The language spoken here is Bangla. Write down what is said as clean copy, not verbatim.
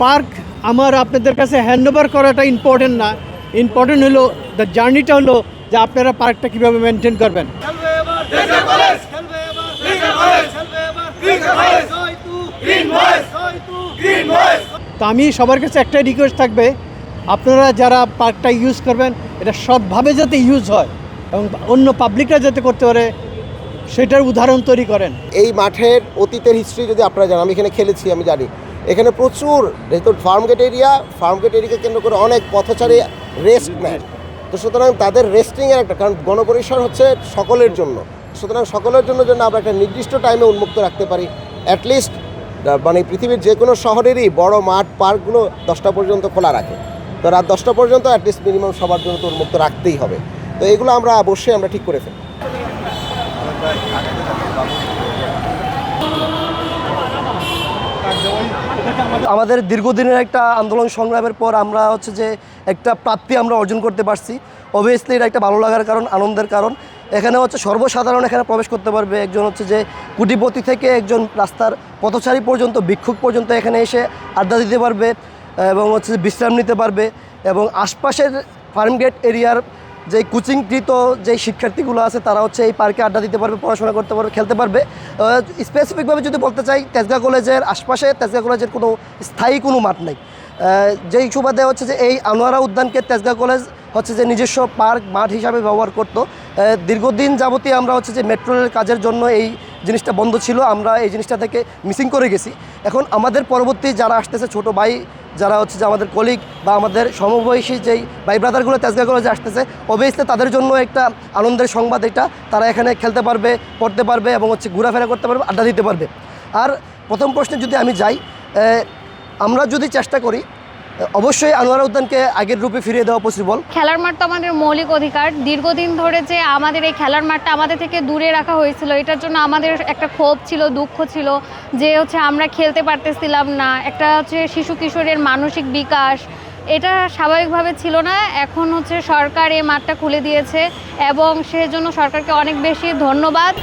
পার্ক আমার আপনাদের কাছে হ্যান্ডওভার করাটা ইম্পর্টেন্ট না, ইম্পর্টেন্ট হলো দ্য জার্নিটা, হলো যে আপনারা পার্কটা কীভাবে মেনটেন করবেন। তো আমি সবার কাছে একটাই রিকোয়েস্ট থাকবে, আপনারা যারা পার্কটা ইউজ করবেন এটা সৎভাবে যাতে ইউজ হয় এবং অন্য পাবলিকরা যাতে করতে পারে সেটার উদাহরণ তৈরি করেন। এই মাঠের অতীতের হিস্ট্রি যদি আপনারা জানেন, আমি এখানে খেলেছি, আমি জানি এখানে প্রচুর, যেহেতু ফার্মগেট এরিয়াকে কেন্দ্র করে অনেক পথচারী রেস্ট নেয়। তো সুতরাং তাদের রেস্টিংয়ের একটা, কারণ গণপরিসর হচ্ছে সকলের জন্য, সুতরাং সকলের জন্য আমরা একটা নির্দিষ্ট টাইমে উন্মুক্ত রাখতে পারি। অ্যাটলিস্ট মানে পৃথিবীর যে কোনো শহরেরই বড় মাঠ পার্কগুলো 10টা পর্যন্ত খোলা রাখে। তো রাত 10টা পর্যন্ত অ্যাটলিস্ট মিনিমাম সবার জন্য তো উন্মুক্ত রাখতেই হবে। তো এগুলো আমরা অবশ্যই ঠিক করে ফেলি। আমাদের দীর্ঘদিনের একটা আন্দোলন সংগ্রামের পর আমরা যে একটা প্রাপ্তি আমরা অর্জন করতে পারছি। অবভিয়াসলি এটা একটা ভালো লাগার কারণ, আনন্দের কারণ। এখানে সর্বসাধারণ এখানে প্রবেশ করতে পারবে। একজন যে কুটিপতি থেকে একজন রাস্তার পথচারী পর্যন্ত, ভিক্ষুক পর্যন্ত এখানে এসে আড্ডা দিতে পারবে এবং বিশ্রাম নিতে পারবে। এবং আশপাশের ফার্মগেট এরিয়ার যে কোচিংকৃত যে শিক্ষার্থীগুলো আছে তারা এই পার্কে আড্ডা দিতে পারবে, পড়াশোনা করতে পারবে, খেলতে পারবে। স্পেসিফিকভাবে যদি বলতে চাই, তেজগাঁ কলেজের আশপাশে তেজগাঁ কলেজের কোনো স্থায়ী কোনো মাঠ নেই। যেই সুবাদে যে এই আনোয়ারা উদ্যানকে তেজগাঁ কলেজ যে নিজস্ব পার্ক মাঠ হিসাবে ব্যবহার করতো। দীর্ঘদিন যাবতীয় আমরা যে মেট্রো রেলের কাজের জন্য এই জিনিসটা বন্ধ ছিল, আমরা এই জিনিসটা থেকে মিসিং করে গেছি। এখন আমাদের পরবর্তী যারা আসতেছে, ছোটো ভাই যারা যে আমাদের কলিগ বা আমাদের সমবয়সী যেই ভাই ব্রাদারগুলো তেজগাঁ কলেজে আসতেছে, অবভিয়াসলি তাদের জন্য একটা আনন্দের সংবাদ এটা। তারা এখানে খেলতে পারবে, পড়তে পারবে এবং ঘোরাফেরা করতে পারবে, আড্ডা দিতে পারবে। আর প্রথম প্রশ্নে যদি আমি যাই, আমরা যদি চেষ্টা করি অবশ্যই আনোয়ারা উদ্যানকে আগের রূপে ফিরিয়ে দেওয়া পসিবল। খেলার মাঠ তো আমাদের মৌলিক অধিকার। দীর্ঘদিন ধরে যে আমাদের এই খেলার মাঠটা আমাদের থেকে দূরে রাখা হয়েছিল, এটার জন্য আমাদের একটা ক্ষোভ ছিল, দুঃখ ছিল যে আমরা খেলতে পারতেছিলাম না। একটা শিশু কিশোরের মানসিক বিকাশ এটা স্বাভাবিকভাবে ছিল না। এখন সরকার এই মাঠটা খুলে দিয়েছে এবং সেজন্য সরকারকে অনেক বেশি ধন্যবাদ।